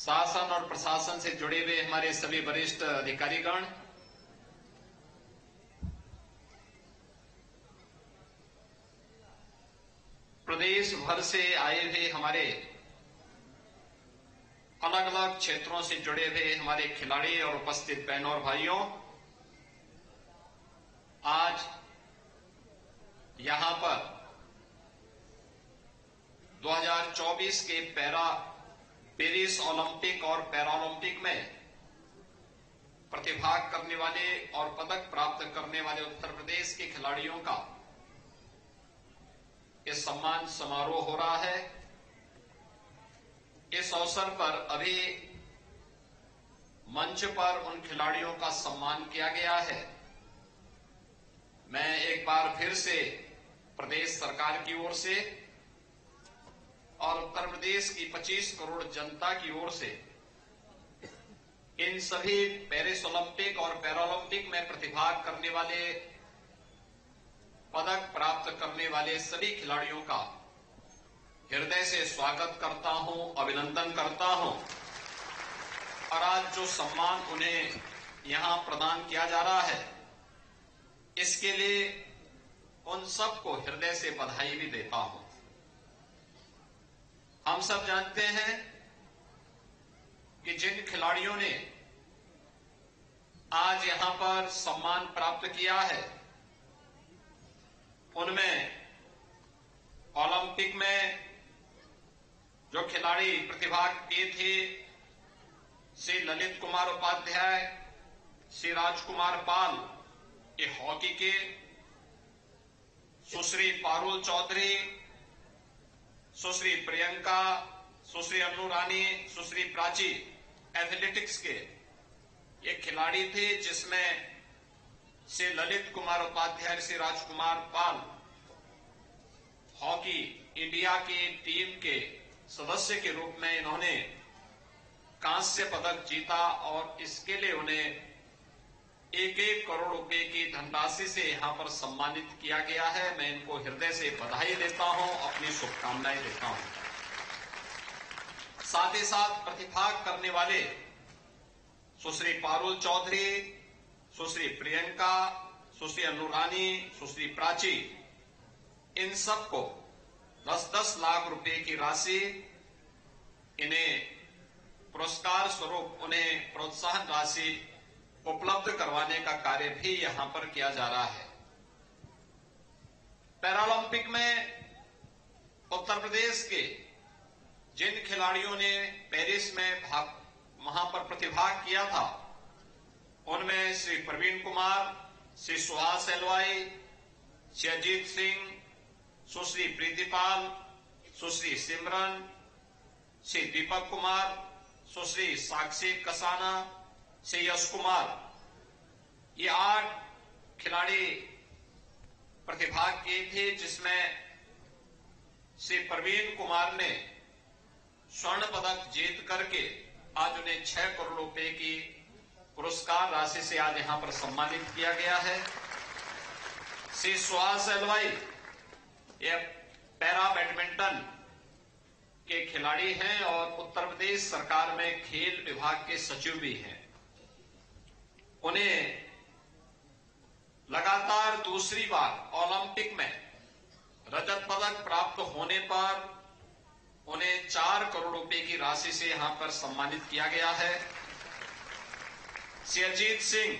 शासन और प्रशासन से जुड़े हुए हमारे सभी वरिष्ठ अधिकारीगण, प्रदेश भर से आए हुए हमारे अलग अलग क्षेत्रों से जुड़े हुए हमारे खिलाड़ी और उपस्थित बहनों और भाइयों, आज यहां पर 2024 के पेरिस ओलंपिक और पैरालंपिक में प्रतिभाग करने वाले और पदक प्राप्त करने वाले उत्तर प्रदेश के खिलाड़ियों का ये सम्मान समारोह हो रहा है। इस अवसर पर अभी मंच पर उन खिलाड़ियों का सम्मान किया गया है। मैं एक बार फिर से प्रदेश सरकार की ओर से और उत्तर प्रदेश की 25 करोड़ जनता की ओर से इन सभी पेरिस ओलंपिक और पैरालंपिक में प्रतिभाग करने वाले, पदक प्राप्त करने वाले सभी खिलाड़ियों का हृदय से स्वागत करता हूं, अभिनंदन करता हूं। और आज जो सम्मान उन्हें यहां प्रदान किया जा रहा है, इसके लिए उन सबको हृदय से बधाई भी देता हूं। हम सब जानते हैं कि जिन खिलाड़ियों ने आज यहां पर सम्मान प्राप्त किया है, उनमें ओलंपिक में जो खिलाड़ी प्रतिभाग किए थे, श्री ललित कुमार उपाध्याय, श्री राजकुमार पाल ये हॉकी के, सुश्री पारुल चौधरी, सुश्री प्रियंका, सुश्री अनु रानी, सुश्री प्राची एथलेटिक्स के ये खिलाड़ी थे, जिसमें श्री ललित कुमार उपाध्याय, श्री राजकुमार पाल हॉकी इंडिया की टीम के सदस्य के रूप में इन्होंने कांस्य पदक जीता और इसके लिए उन्हें 1-1 करोड़ रुपए की धनराशि से यहां पर सम्मानित किया गया है। मैं इनको हृदय से बधाई देता हूं, अपनी शुभकामनाएं देता हूं। साथ ही साथ प्रतिभाग करने वाले सुश्री पारुल चौधरी, सुश्री प्रियंका, सुश्री अनु रानी, सुश्री प्राची, इन सबको 10-10 लाख रुपए की राशि इन्हें पुरस्कार स्वरूप उन्हें प्रोत्साहन राशि उपलब्ध करवाने का कार्य भी यहां पर किया जा रहा है। पैरालंपिक में उत्तर प्रदेश के जिन खिलाड़ियों ने पेरिस में वहां पर प्रतिभाग किया था, उनमें श्री प्रवीण कुमार, श्री सुहास एलवाई, श्री अजीत सिंह, सुश्री प्रीतिपाल, सुश्री सिमरन, श्री दीपक कुमार, सुश्री साक्षी कसाना, श्री यश कुमार, ये 8 खिलाड़ी प्रतिभाग किए थे, जिसमें श्री प्रवीण कुमार ने स्वर्ण पदक जीत करके आज उन्हें 6 करोड़ रुपए की पुरस्कार राशि से आज यहां पर सम्मानित किया गया है। श्री सुहास एलवाई ये पैरा बैडमिंटन के खिलाड़ी हैं और उत्तर प्रदेश सरकार में खेल विभाग के सचिव भी हैं। उन्हें लगातार दूसरी बार ओलंपिक में रजत पदक प्राप्त होने पर उन्हें 4 करोड़ रुपए की राशि से यहां पर सम्मानित किया गया है। श्री अजीत सिंह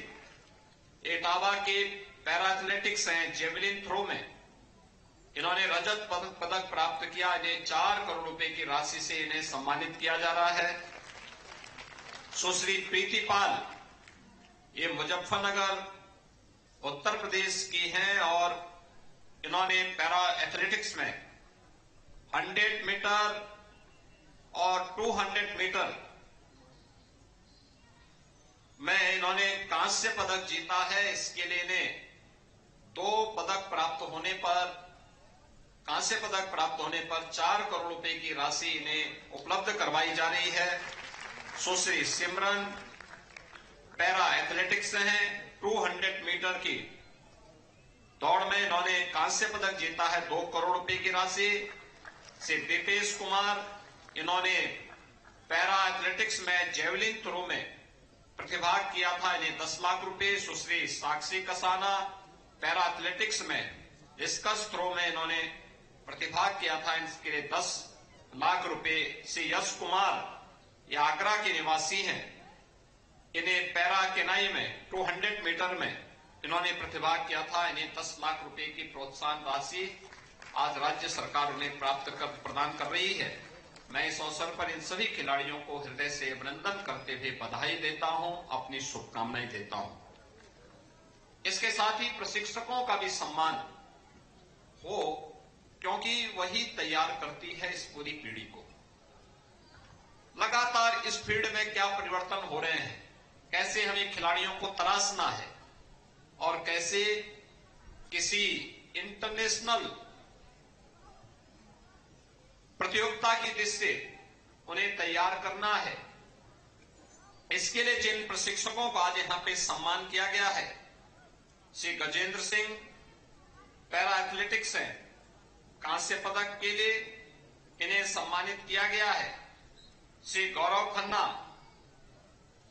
इटावा के पैरा एथलेटिक्स हैं, जेवलिन थ्रो में इन्होंने रजत पदक प्राप्त किया। इन्हें 4 करोड़ रुपए की राशि से इन्हें सम्मानित किया जा रहा है। सुश्री प्रीतिपाल ये मुजफ्फरनगर उत्तर प्रदेश की हैं और इन्होंने पैरा एथलेटिक्स में 100 मीटर और 200 मीटर में इन्होंने कांस्य पदक जीता है। इसके लिए इन्हें 2 पदक प्राप्त होने पर, कांस्य पदक प्राप्त होने पर 4 करोड़ रुपए की राशि इन्हें उपलब्ध करवाई जा रही है। सुश्री सिमरन पैरा एथलेटिक्स हैं, 200 मीटर की दौड़ में इन्होंने कांस्य पदक जीता है, 2 करोड़ रुपए की राशि। श्री दीपेश कुमार इन्होंने पैरा एथलेटिक्स में जेवलिन थ्रो में प्रतिभाग किया था, इन्हें 10 लाख रुपए। सुश्री साक्षी कसाना पैरा एथलेटिक्स में डिस्कस थ्रो में इन्होंने प्रतिभाग किया था, इसके लिए 10 लाख रुपए। श्री यश कुमार ये आगरा के निवासी हैं, इन्हें पैरा केनाई में 200 मीटर में इन्होंने प्रतिभाग किया था, इन्हें 10 लाख रुपए की प्रोत्साहन राशि आज राज्य सरकार उन्हें प्रदान कर रही है। मैं इस अवसर पर इन सभी खिलाड़ियों को हृदय से अभिनंदन करते हुए बधाई देता हूं, अपनी शुभकामनाएं देता हूं। इसके साथ ही प्रशिक्षकों का भी सम्मान हो, क्योंकि वही तैयार करती है इस पूरी पीढ़ी को। लगातार इस फील्ड में क्या परिवर्तन हो रहे हैं, कैसे हमें खिलाड़ियों को तराशना है और कैसे किसी इंटरनेशनल प्रतियोगिता की दृष्टि से उन्हें तैयार करना है, इसके लिए जिन प्रशिक्षकों को आज यहां पे सम्मान किया गया है, श्री गजेंद्र सिंह पैरा एथलेटिक्स हैं, कांस्य पदक के लिए इन्हें सम्मानित किया गया है। श्री गौरव खन्ना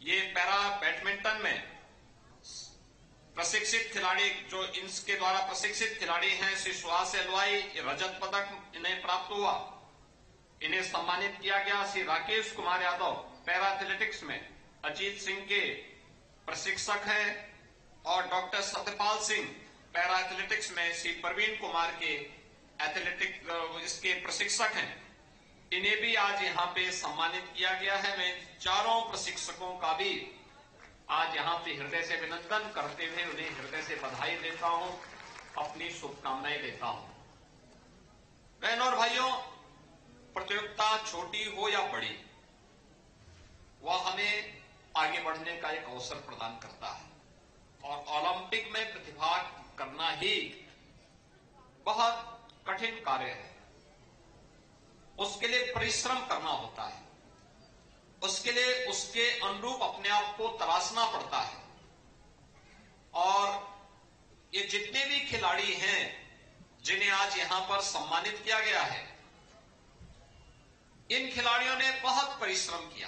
ये पैरा बैडमिंटन में प्रशिक्षित खिलाड़ी, जो इनके द्वारा प्रशिक्षित खिलाड़ी हैं, श्री सुहास एलवाई रजत पदक इन्हें प्राप्त हुआ, इन्हें सम्मानित किया गया। श्री राकेश कुमार यादव पैरा एथलेटिक्स में अजीत सिंह के प्रशिक्षक हैं और doctor Satyapal Singh para athletics में श्री प्रवीण कुमार के एथलेटिक्स इसके प्रशिक्षक हैं, इन्हें भी आज यहां पे सम्मानित किया गया है। मैं चारों प्रशिक्षकों का भी आज यहां पे हृदय से अभिनंदन करते हुए उन्हें हृदय से बधाई देता हूं, अपनी शुभकामनाएं देता हूं। बहनों और भाइयों, प्रतियोगिता छोटी हो या बड़ी, वह हमें आगे बढ़ने का एक अवसर प्रदान करता है और ओलंपिक में प्रतिभाग करना ही बहुत कठिन कार्य है। उसके लिए परिश्रम करना होता है, उसके लिए उसके अनुरूप अपने आप को तराशना पड़ता है। और ये जितने भी खिलाड़ी हैं जिन्हें आज यहां पर सम्मानित किया गया है, इन खिलाड़ियों ने बहुत परिश्रम किया।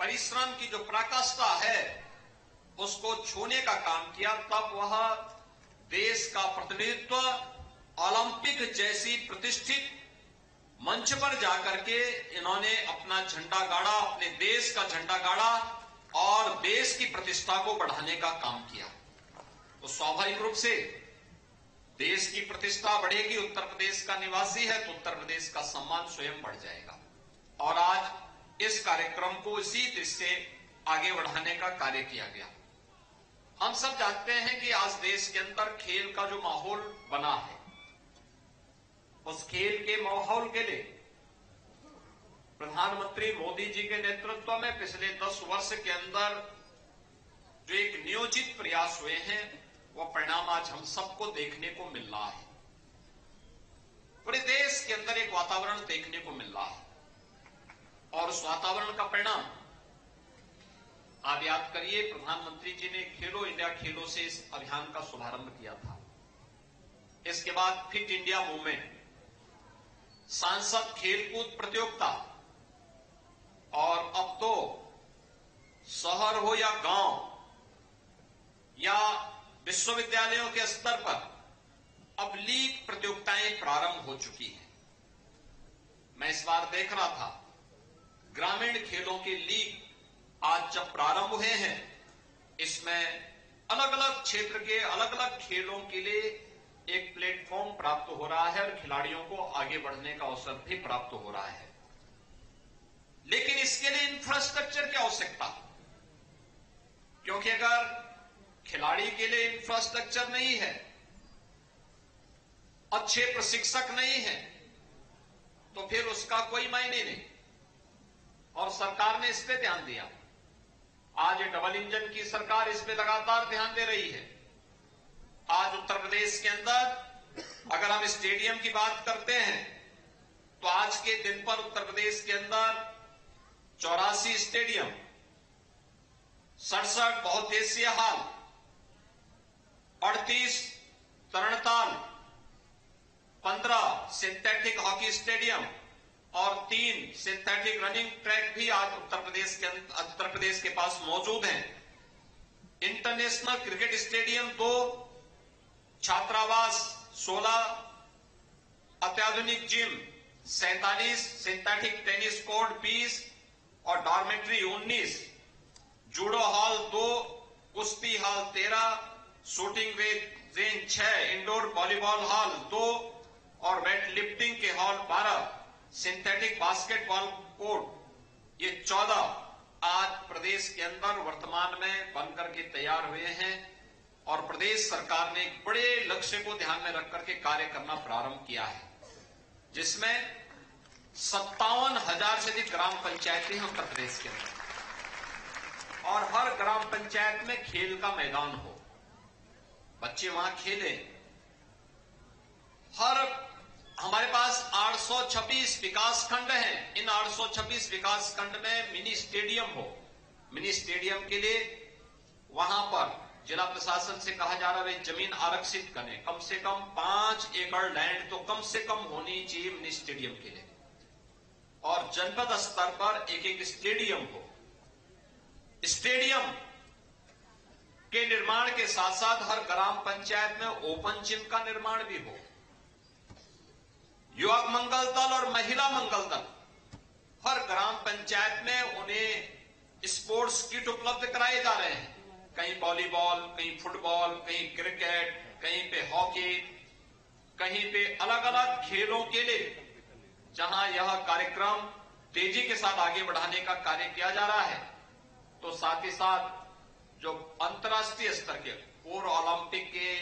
परिश्रम की जो पराकाष्ठा है उसको छूने का काम किया, तब वह देश का प्रतिनिधित्व ओलंपिक जैसी प्रतिष्ठित मंच पर जाकर के इन्होंने अपना झंडा गाड़ा, अपने देश का झंडा गाड़ा और देश की प्रतिष्ठा को बढ़ाने का काम किया। तो स्वाभाविक रूप से देश की प्रतिष्ठा बढ़ेगी। उत्तर प्रदेश का निवासी है तो उत्तर प्रदेश का सम्मान स्वयं बढ़ जाएगा। और आज इस कार्यक्रम को इसी दृष्टि से आगे बढ़ाने का कार्य किया गया। हम सब जानते हैं कि आज देश के अंदर खेल का जो माहौल बना है, उस खेल के माहौल के लिए प्रधानमंत्री मोदी जी के नेतृत्व में पिछले 10 वर्ष के अंदर जो एक नियोजित प्रयास हुए हैं, वो परिणाम आज हम सबको देखने को मिल रहा है। पूरे देश के अंदर एक वातावरण देखने को मिल रहा है और उस वातावरण का परिणाम आप याद करिए, प्रधानमंत्री जी ने खेलो इंडिया खेलों से इस अभियान का शुभारंभ किया था। इसके बाद फिट इंडिया मूवमेंट, सांसद खेलकूद प्रतियोगिता, और अब तो शहर हो या गांव या विश्वविद्यालयों के स्तर पर अब लीग प्रतियोगिताएं प्रारंभ हो चुकी हैं। मैं इस बार देख रहा था, ग्रामीण खेलों के लीग आज जब प्रारंभ हुए हैं, इसमें अलग अलग क्षेत्र के अलग अलग खेलों के लिए एक प्लेटफॉर्म प्राप्त हो रहा है और खिलाड़ियों को आगे बढ़ने का अवसर भी प्राप्त हो रहा है। लेकिन इसके लिए इंफ्रास्ट्रक्चर की आवश्यकता, क्योंकि अगर खिलाड़ी के लिए इंफ्रास्ट्रक्चर नहीं है, अच्छे प्रशिक्षक नहीं है, तो फिर उसका कोई मायने नहीं। और सरकार ने इस पे ध्यान दिया। आज डबल इंजन की सरकार इस पे लगातार ध्यान दे रही है। आज उत्तर प्रदेश के अंदर अगर हम स्टेडियम की बात करते हैं तो आज के दिन पर उत्तर प्रदेश के अंदर 84 स्टेडियम, 67 बहुउद्देशीय हॉल, 38 तरणताल, 15 सिंथेटिक हॉकी स्टेडियम और 3 सिंथेटिक रनिंग ट्रैक भी आज उत्तर प्रदेश के पास मौजूद हैं। इंटरनेशनल क्रिकेट स्टेडियम 2, छात्रावास 16, अत्याधुनिक जिम 47, सिंथेटिक टेनिस कोर्ट 20 और डॉर्मेट्री 19, जूडो हॉल 2, कुश्ती hall 13, shooting range 6, indoor volleyball hall 2 और वेट लिफ्टिंग के हॉल 12, सिंथेटिक बास्केटबॉल कोर्ट ये 14 आज प्रदेश के अंदर वर्तमान में बनकर के तैयार हुए हैं और प्रदेश सरकार ने एक बड़े लक्ष्य को ध्यान में रखकर के कार्य करना प्रारंभ किया है, जिसमें 57,000 से अधिक ग्राम पंचायतें हैं उत्तर प्रदेश के अंदर और हर ग्राम पंचायत में खेल का मैदान हो, बच्चे वहां खेलें। हमारे पास 826 विकास खंड हैं। इन 826 विकास खंड में मिनी स्टेडियम हो। मिनी स्टेडियम के लिए वहां पर जिला प्रशासन से कहा जा रहा है जमीन आरक्षित करें, कम से कम 5 एकड़ लैंड तो कम से कम होनी चाहिए मिनी स्टेडियम के लिए और जनपद स्तर पर एक स्टेडियम हो। स्टेडियम के निर्माण के साथ साथ हर ग्राम पंचायत में ओपन जिम का निर्माण भी हो। युवक मंगल दल और महिला मंगल दल हर ग्राम पंचायत में उन्हें स्पोर्ट्स किट उपलब्ध कराए जा रहे हैं। कहीं वॉलीबॉल, कहीं फुटबॉल, कहीं क्रिकेट, कहीं पे हॉकी, कहीं पे अलग अलग खेलों के लिए जहां यह कार्यक्रम तेजी के साथ आगे बढ़ाने का कार्य किया जा रहा है, तो साथ ही साथ जो अंतर्राष्ट्रीय स्तर के पूर्व ओलंपिक के,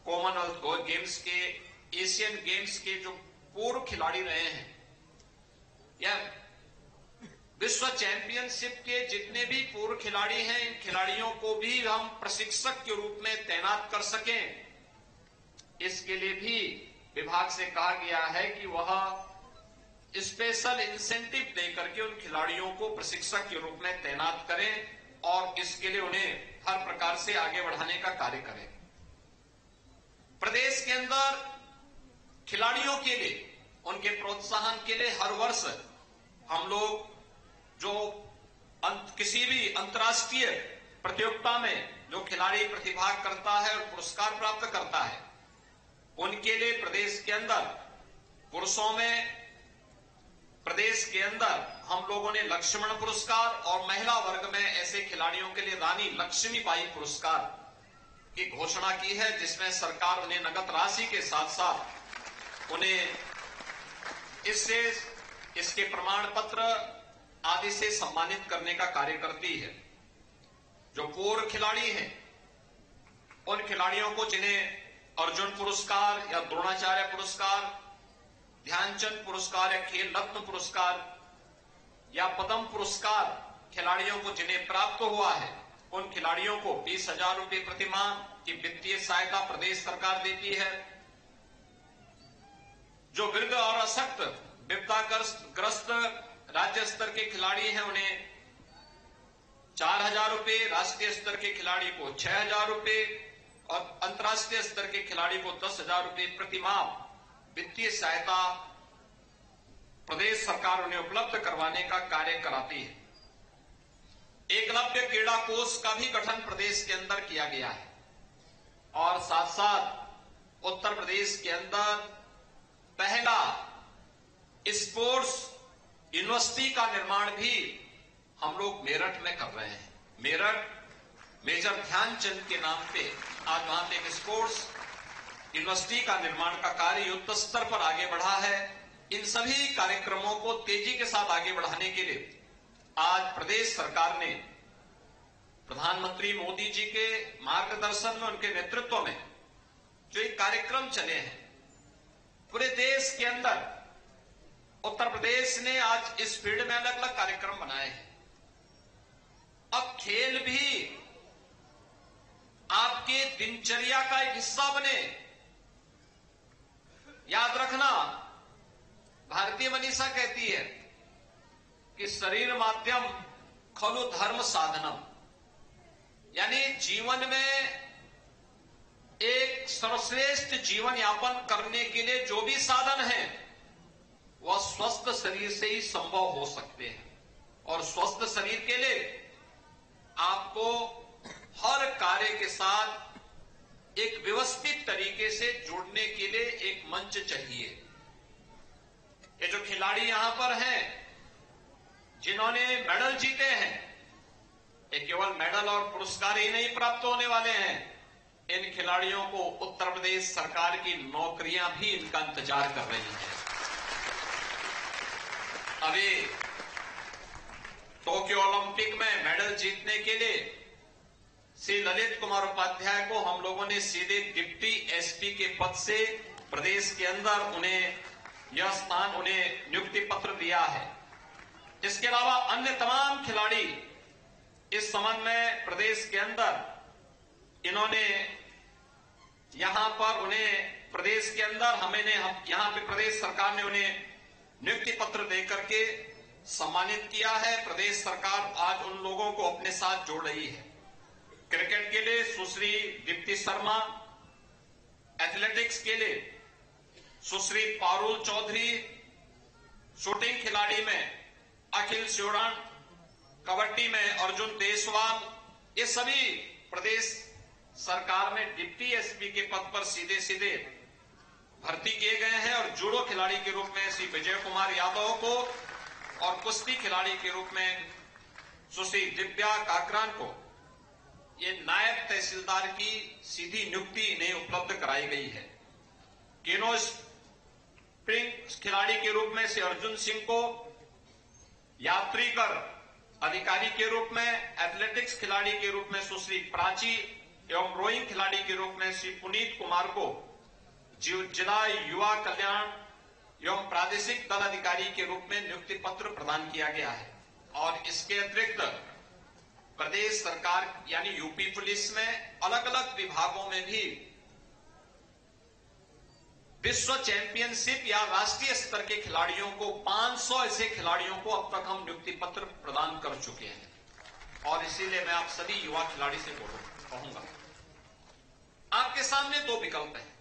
कॉमनवेल्थ गेम्स के, एशियन गेम्स के जो पूर्व खिलाड़ी रहे हैं या विश्व चैंपियनशिप के जितने भी पूर्व खिलाड़ी हैं, इन खिलाड़ियों को भी हम प्रशिक्षक के रूप में तैनात कर सकें, इसके लिए भी विभाग से कहा गया है कि वह स्पेशल इंसेंटिव देकर के उन खिलाड़ियों को प्रशिक्षक के रूप में तैनात करें और इसके लिए उन्हें हर प्रकार से आगे बढ़ाने का कार्य करें। प्रदेश के अंदर खिलाड़ियों के लिए, उनके प्रोत्साहन के लिए हर वर्ष हम लोग जो किसी भी अंतर्राष्ट्रीय प्रतियोगिता में जो खिलाड़ी प्रतिभाग करता है और पुरस्कार प्राप्त करता है, उनके लिए प्रदेश के अंदर पुरुषों में प्रदेश के अंदर हम लोगों ने लक्ष्मण पुरस्कार और महिला वर्ग में ऐसे खिलाड़ियों के लिए रानी लक्ष्मीबाई पुरस्कार की घोषणा की है, जिसमें सरकार उन्हें नगद राशि के साथ साथ उन्हें इसके प्रमाण पत्र आदि से सम्मानित करने का कार्य करती है। जो पूर्व खिलाड़ी हैं उन खिलाड़ियों को जिन्हें अर्जुन पुरस्कार या द्रोणाचार्य पुरस्कार, ध्यानचंद पुरस्कार या खेल रत्न पुरस्कार या पद्म पुरस्कार खिलाड़ियों को जिन्हें प्राप्त हुआ है, उन खिलाड़ियों को 20,000 रुपए प्रतिमाह की वित्तीय सहायता प्रदेश सरकार देती है। जो वृद्ध और अशक्त विपदाग्रस्त राज्य स्तर के खिलाड़ी हैं, उन्हें 4,000 रुपए, राष्ट्रीय स्तर के खिलाड़ी को 6,000 रुपए और अंतर्राष्ट्रीय स्तर के खिलाड़ी को 10,000 रुपए प्रतिमाह वित्तीय सहायता प्रदेश सरकार उन्हें उपलब्ध करवाने का कार्य कराती है। एकलव्य क्रीड़ा कोष का भी गठन प्रदेश के अंदर किया गया है और साथ साथ उत्तर प्रदेश के अंदर पहला स्पोर्ट्स यूनिवर्सिटी का निर्माण भी हम लोग मेरठ में कर रहे हैं। मेरठ मेजर ध्यानचंद के नाम पे आज वहां पे एक स्पोर्ट्स यूनिवर्सिटी का निर्माण का कार्य युद्ध स्तर पर आगे बढ़ा है। इन सभी कार्यक्रमों को तेजी के साथ आगे बढ़ाने के लिए आज प्रदेश सरकार ने प्रधानमंत्री मोदी जी के मार्गदर्शन में, उनके नेतृत्व में जो एक कार्यक्रम चले हैं पूरे देश के अंदर, उत्तर प्रदेश ने आज इस फील्ड में अलग अलग कार्यक्रम बनाए हैं। अब खेल भी आपके दिनचर्या का एक हिस्सा बने। याद रखना, भारतीय मनीषा कहती है कि शरीर माध्यम खलु धर्म साधनम, यानी जीवन में एक सर्वश्रेष्ठ जीवन यापन करने के लिए जो भी साधन है वह स्वस्थ शरीर से ही संभव हो सकते हैं। और स्वस्थ शरीर के लिए आपको हर कार्य के साथ एक व्यवस्थित तरीके से जुड़ने के लिए एक मंच चाहिए। ये जो खिलाड़ी यहां पर हैं, जिन्होंने मेडल जीते हैं, ये केवल मेडल और पुरस्कार ही नहीं प्राप्त होने वाले हैं, इन खिलाड़ियों को उत्तर प्रदेश सरकार की नौकरियां भी इनका इंतजार कर रही हैं। अभी टोक्यो ओलंपिक में मेडल जीतने के लिए श्री ललित कुमार उपाध्याय को हम लोगों ने सीधे डिप्टी एसपी के पद से प्रदेश के अंदर उन्हें यह स्थान, उन्हें नियुक्ति पत्र दिया है। इसके अलावा अन्य तमाम खिलाड़ी इस संबंध में प्रदेश के अंदर इन्होंने यहां पर उन्हें प्रदेश के अंदर यहां पे प्रदेश सरकार ने उन्हें नियुक्ति पत्र देकर के सम्मानित किया है। प्रदेश सरकार आज उन लोगों को अपने साथ जोड़ रही है। क्रिकेट के लिए सुश्री दीप्ति शर्मा, एथलेटिक्स के लिए सुश्री पारुल चौधरी, शूटिंग खिलाड़ी में अखिल स्योड़न, कबड्डी में अर्जुन देशवाल, ये सभी प्रदेश सरकार में डिप्टी एसपी के पद पर सीधे सीधे भर्ती किए गए हैं। और जूडो खिलाड़ी के रूप में श्री विजय कुमार यादव को और कुश्ती खिलाड़ी के रूप में सुश्री दिव्या काकरान को ये नायब तहसीलदार की सीधी नियुक्ति इन्हें उपलब्ध कराई गई है। केनो स्प्रिंग खिलाड़ी के रूप में श्री अर्जुन सिंह को, यात्रीकर अधिकारी के रूप में, एथलेटिक्स खिलाड़ी के रूप में सुश्री प्राची एवं रोइंग खिलाड़ी के रूप में श्री पुनीत कुमार को जिला युवा कल्याण एवं प्रादेशिक दल अधिकारी के रूप में नियुक्ति पत्र प्रदान किया गया है। और इसके अतिरिक्त प्रदेश सरकार यानी यूपी पुलिस में अलग अलग विभागों में भी विश्व चैंपियनशिप या राष्ट्रीय स्तर के खिलाड़ियों को 500 ऐसे खिलाड़ियों को अब तक हम नियुक्ति पत्र प्रदान कर चुके हैं। और इसीलिए मैं आप सभी युवा खिलाड़ी से कहूंगा, आपके सामने दो विकल्प हैं।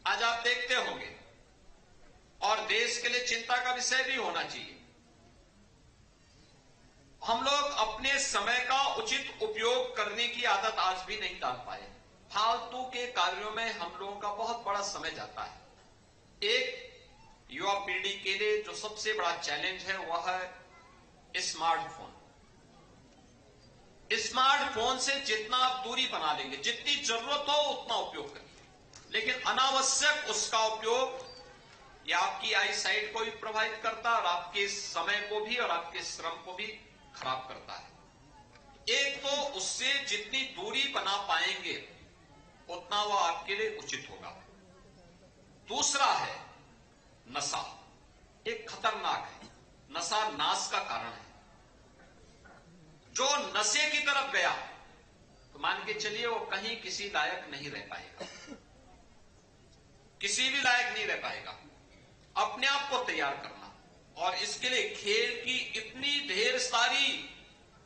आज आप देखते होंगे और देश के लिए चिंता का विषय भी होना चाहिए, हम लोग अपने समय का उचित उपयोग करने की आदत आज भी नहीं डाल पाए। फालतू के कार्यों में हम लोगों का बहुत बड़ा समय जाता है। एक युवा पीढ़ी के लिए जो सबसे बड़ा चैलेंज है वह है स्मार्टफोन। स्मार्टफोन से जितना आप दूरी बना लेंगे, जितनी जरूरत हो उतना उपयोग करिए, लेकिन अनावश्यक उसका उपयोग या आपकी आई साइट को भी प्रभावित करता है और आपके समय को भी और आपके श्रम को भी खराब करता है। एक तो उससे जितनी दूरी बना पाएंगे उतना वह आपके लिए उचित होगा। दूसरा है नशा। एक खतरनाक है, नशा नाश का कारण है। जो नशे की तरफ गया तो मान के चलिए वो कहीं किसी लायक नहीं रह पाएगा, किसी भी लायक नहीं रह पाएगा। अपने आप को तैयार करना, और इसके लिए खेल की इतनी ढेर सारी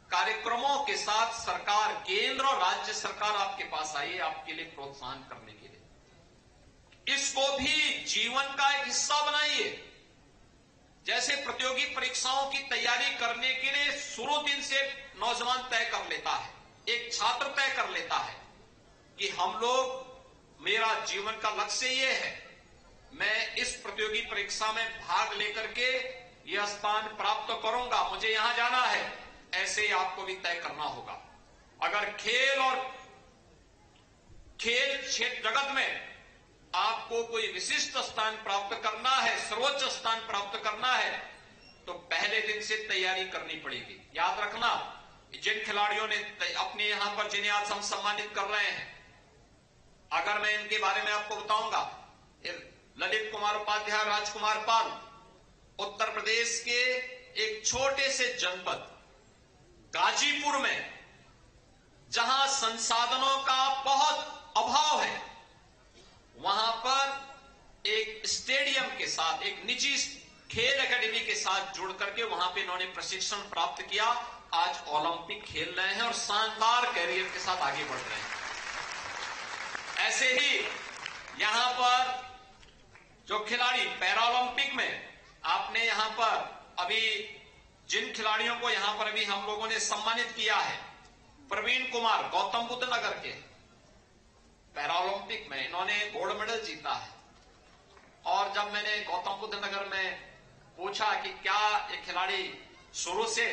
कार्यक्रमों के साथ सरकार, केंद्र और राज्य सरकार आपके पास आई है आपके लिए प्रोत्साहन करने के लिए। इसको भी जीवन का एक हिस्सा बनाइए। जैसे प्रतियोगी परीक्षाओं की तैयारी करने के लिए शुरू दिन से नौजवान तय कर लेता है, एक छात्र तय कर लेता है कि हम लोग, मेरा जीवन का लक्ष्य ये है, मैं इस प्रतियोगी परीक्षा में भाग लेकर के यह स्थान प्राप्त करूंगा, मुझे यहां जाना है। ऐसे ही आपको भी तय करना होगा। अगर खेल क्षेत्र जगत में आपको कोई विशिष्ट स्थान प्राप्त करना है, सर्वोच्च स्थान प्राप्त करना है, तो पहले दिन से तैयारी करनी पड़ेगी। याद रखना, जिन खिलाड़ियों ने अपने यहां पर, जिन्हें आज हम सम्मानित कर रहे हैं, अगर मैं इनके बारे में आपको बताऊंगा, ललित कुमार उपाध्याय, राजकुमार पाल, उत्तर प्रदेश के एक छोटे से जनपद गाजीपुर में, जहां संसाधनों का बहुत अभाव है, वहां पर एक स्टेडियम के साथ, एक निजी खेल एकेडमी के साथ जुड़ करके वहां पे इन्होंने प्रशिक्षण प्राप्त किया। आज ओलंपिक खेल रहे हैं और शानदार कैरियर के साथ आगे बढ़ रहे हैं। ऐसे ही यहां पर जो खिलाड़ी पैरालंपिक में आपने यहां पर अभी जिन खिलाड़ियों को यहां पर अभी हम लोगों ने सम्मानित किया है, प्रवीण कुमार गौतम बुद्ध नगर के पैरालंपिक में इन्होंने गोल्ड मेडल जीता है। और जब मैंने गौतम बुद्ध नगर में पूछा कि क्या ये खिलाड़ी शुरू से,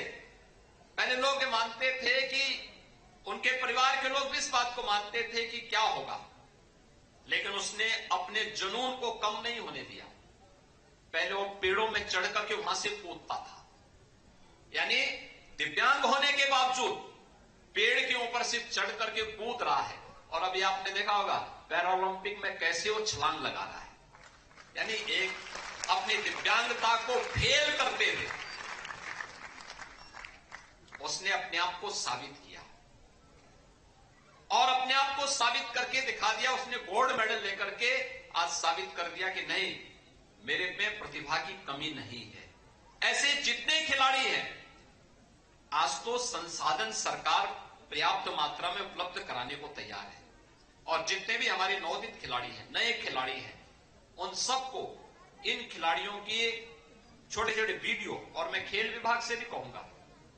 पहले लोग ये मानते थे कि उनके परिवार के लोग भी इस बात को मानते थे कि क्या होगा, लेकिन उसने अपने जुनून को कम नहीं होने दिया। पहले वो पेड़ों में चढ़ करके वहां से कूदता था, यानी दिव्यांग होने के बावजूद पेड़ के ऊपर से चढ़ करके कूद रहा है। और अभी आपने देखा होगा पैरालंपिक में कैसे वो छलांग लगा रहा है, यानी एक अपनी दिव्यांगता को फेल करते हुए उसने अपने आप को साबित किया और अपने आप को साबित करके दिखा दिया। उसने गोल्ड मेडल लेकर के आज साबित कर दिया कि नहीं, मेरे में प्रतिभा की कमी नहीं है। ऐसे जितने खिलाड़ी हैं, आज तो संसाधन सरकार पर्याप्त मात्रा में उपलब्ध कराने को तैयार है। और जितने भी हमारे नवोदित खिलाड़ी हैं, नए खिलाड़ी हैं, उन सबको इन खिलाड़ियों की छोटे छोटे वीडियो, और मैं खेल विभाग से भी कहूंगा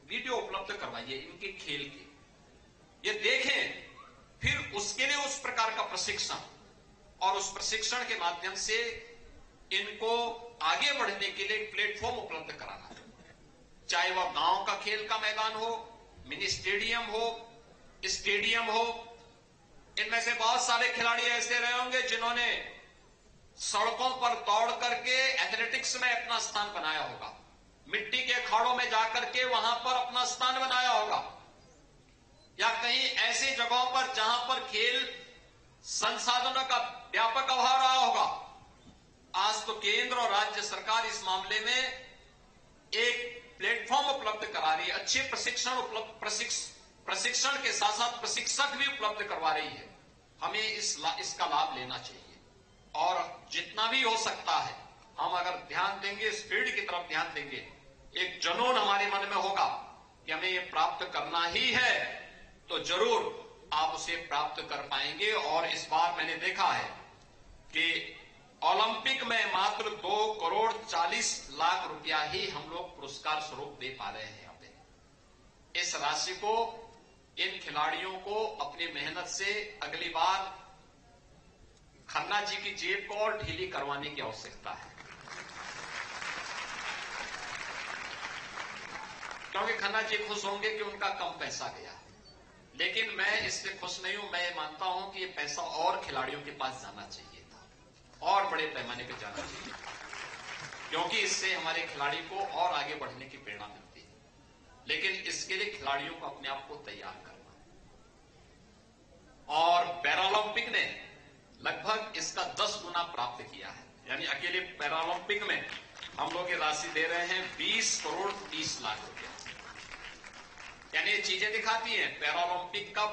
वीडियो उपलब्ध करवाइए इनके खेल के, ये देखें, फिर उसके लिए उस प्रकार का प्रशिक्षण, और उस प्रशिक्षण के माध्यम से इनको आगे बढ़ने के लिए प्लेटफॉर्म उपलब्ध कराना, चाहे वह गांव का खेल का मैदान हो, मिनी स्टेडियम हो, स्टेडियम हो। इनमें से बहुत सारे खिलाड़ी ऐसे रहे होंगे जिन्होंने सड़कों पर दौड़ करके एथलेटिक्स में अपना स्थान बनाया होगा, मिट्टी के अखाड़ों में जाकर के वहां पर अपना स्थान बनाया होगा, या कहीं ऐसी जगहों पर जहां पर खेल संसाधनों का व्यापक अभाव रहा होगा। आज तो केंद्र और राज्य सरकार इस मामले में एक प्लेटफॉर्म उपलब्ध करा रही है, अच्छे प्रशिक्षण के साथ साथ प्रशिक्षक भी उपलब्ध करवा रही है। हमें इसका लाभ लेना चाहिए, और जितना भी हो सकता है हम अगर ध्यान देंगे, इस फील्ड की तरफ ध्यान देंगे, एक जुनून हमारे मन में होगा कि हमें ये प्राप्त करना ही है, तो जरूर आप उसे प्राप्त कर पाएंगे। और इस बार मैंने देखा है कि ओलंपिक में मात्र 2,40,00,000 रुपया ही हम लोग पुरस्कार स्वरूप दे पा रहे हैं। यहाँ पे इस राशि को इन खिलाड़ियों को अपनी मेहनत से अगली बार खन्ना जी की जेब को और ढीली करवाने की आवश्यकता है, क्योंकि खन्ना जी खुश होंगे कि उनका कम पैसा गया, लेकिन मैं इससे खुश नहीं हूं। मैं मानता हूं कि ये पैसा और खिलाड़ियों के पास जाना चाहिए था, और बड़े पैमाने पर जाना चाहिए, क्योंकि इससे हमारे खिलाड़ी को और आगे बढ़ने की प्रेरणा मिलती है। लेकिन इसके लिए खिलाड़ियों को अपने आप को तैयार करना है। और पैरालंपिक ने लगभग इसका 10 गुना प्राप्त किया है, यानी अकेले पैरालंपिक में हम लोग ये राशि दे रहे हैं 20,30,00,000 रुपया। यानी ये चीजें दिखाती हैं पैरालंपिक का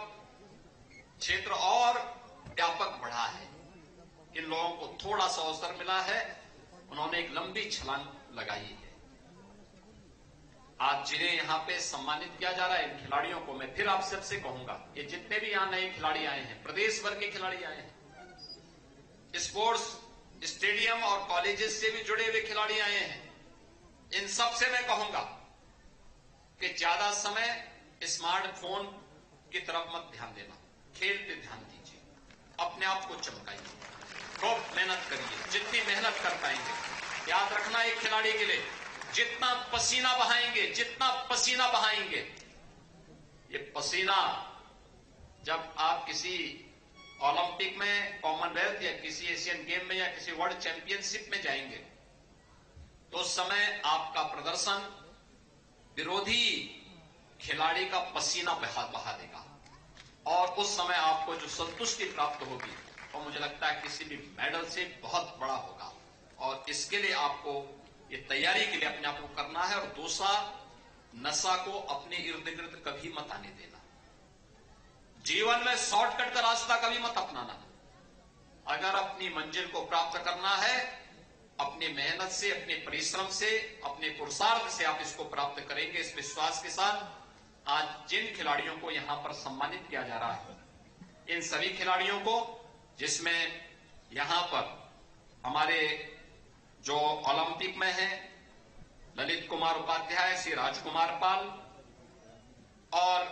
क्षेत्र और व्यापक बढ़ा है। इन लोगों को थोड़ा सा अवसर मिला है, उन्होंने एक लंबी छलांग लगाई है। आज जिन्हें यहां पे सम्मानित किया जा रहा है, इन खिलाड़ियों को मैं फिर आप सबसे कहूंगा, ये जितने भी यहां नए खिलाड़ी आए हैं, प्रदेश भर के खिलाड़ी आए हैं, स्पोर्ट्स स्टेडियम और कॉलेजेस से भी जुड़े हुए खिलाड़ी आए हैं, इन सब से मैं कहूंगा कि ज्यादा समय स्मार्टफोन की तरफ मत ध्यान देना, खेल पे ध्यान दीजिए, अपने आप को चमकाइए, खूब मेहनत करिए, जितनी मेहनत कर पाएंगे। याद रखना, एक खिलाड़ी के लिए जितना पसीना बहाएंगे, ये पसीना जब आप किसी ओलंपिक में, कॉमनवेल्थ या किसी एशियन गेम में या किसी वर्ल्ड चैंपियनशिप में जाएंगे, तो उस समय आपका प्रदर्शन विरोधी खिलाड़ी का पसीना बहा देगा, और उस समय आपको जो संतुष्टि प्राप्त होगी वो मुझे लगता है किसी भी मेडल से बहुत बड़ा होगा। और इसके लिए आपको ये तैयारी के लिए अपने आप को करना है। और दूसरा, नशा को अपने इर्द गिर्द कभी मत आने देना। जीवन में शॉर्टकट का रास्ता कभी मत अपनाना। अगर अपनी मंजिल को प्राप्त करना है, अपनी मेहनत से, अपने परिश्रम से, अपने पुरुषार्थ से आप इसको प्राप्त करेंगे। इस विश्वास के साथ आज जिन खिलाड़ियों को यहां पर सम्मानित किया जा रहा है, इन सभी खिलाड़ियों को, जिसमें यहां पर हमारे जो ओलंपिक में है, कुमार उपाध्याय, श्री राजकुमार पाल, और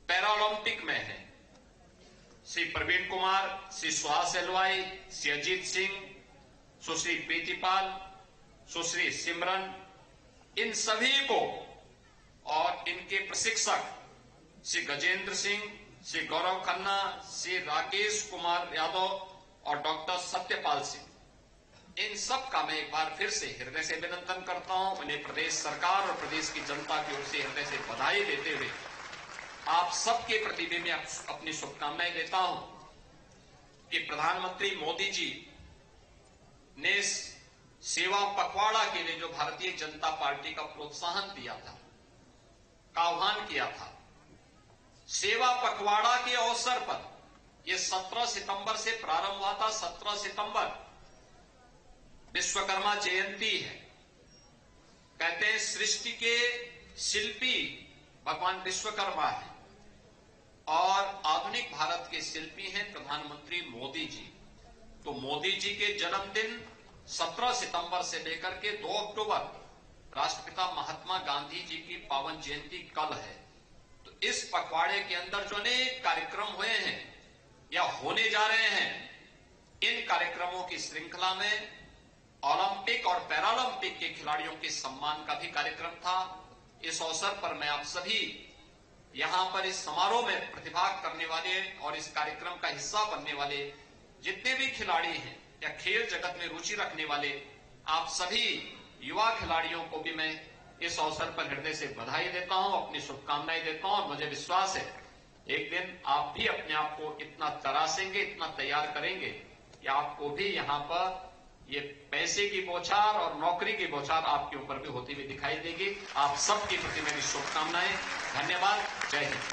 पैरालंपिक में है श्री प्रवीण कुमार, श्री सुहास एलवाई, श्री अजीत सिंह, सुश्री प्रीतिपाल, सुश्री सिमरन, इन सभी को और इनके प्रशिक्षक श्री गजेंद्र सिंह, श्री गौरव खन्ना, श्री राकेश कुमार यादव और डॉक्टर सत्यपाल सिंह, इन सब का मैं एक बार फिर से हृदय से अभिनंदन करता हूं। उन्हें प्रदेश सरकार और प्रदेश की जनता की ओर से हृदय से बधाई देते हुए आप सबके प्रति भी मैं अपनी शुभकामनाएं देता हूं कि प्रधानमंत्री मोदी जी ने सेवा पखवाड़ा के लिए जो भारतीय जनता पार्टी का प्रोत्साहन दिया था, का आह्वान किया था, सेवा पखवाड़ा के अवसर पर यह 17 सितंबर से प्रारंभ हुआ था। 17 सितंबर विश्वकर्मा जयंती है। कहते हैं सृष्टि के शिल्पी भगवान विश्वकर्मा है और आधुनिक भारत के शिल्पी हैं प्रधानमंत्री मोदी जी। तो मोदी जी के जन्मदिन 17 सितंबर से लेकर के 2 अक्टूबर राष्ट्रपिता महात्मा गांधी जी की पावन जयंती कल है। तो इस पखवाड़े के अंदर जो अनेक कार्यक्रम हुए हैं या होने जा रहे हैं, इन कार्यक्रमों की श्रृंखला में ओलंपिक और पैरालंपिक के खिलाड़ियों के सम्मान का भी कार्यक्रम था। इस अवसर पर मैं आप सभी यहां पर इस समारोह में प्रतिभाग करने वाले और इस कार्यक्रम का हिस्सा बनने वाले जितने भी खिलाड़ी हैं या खेल जगत में रुचि रखने वाले आप सभी युवा खिलाड़ियों को भी मैं इस अवसर पर हृदय से बधाई देता हूं, अपनी शुभकामनाएं देता हूं। और मुझे विश्वास है एक दिन आप भी अपने आप को इतना तरासेंगे, इतना तैयार करेंगे कि आपको भी यहां पर ये पैसे की बौछार और नौकरी की बौछार आपके ऊपर भी होती हुई दिखाई देगी। आप सबके प्रति मेरी शुभकामनाएं। धन्यवाद। जय हिंद।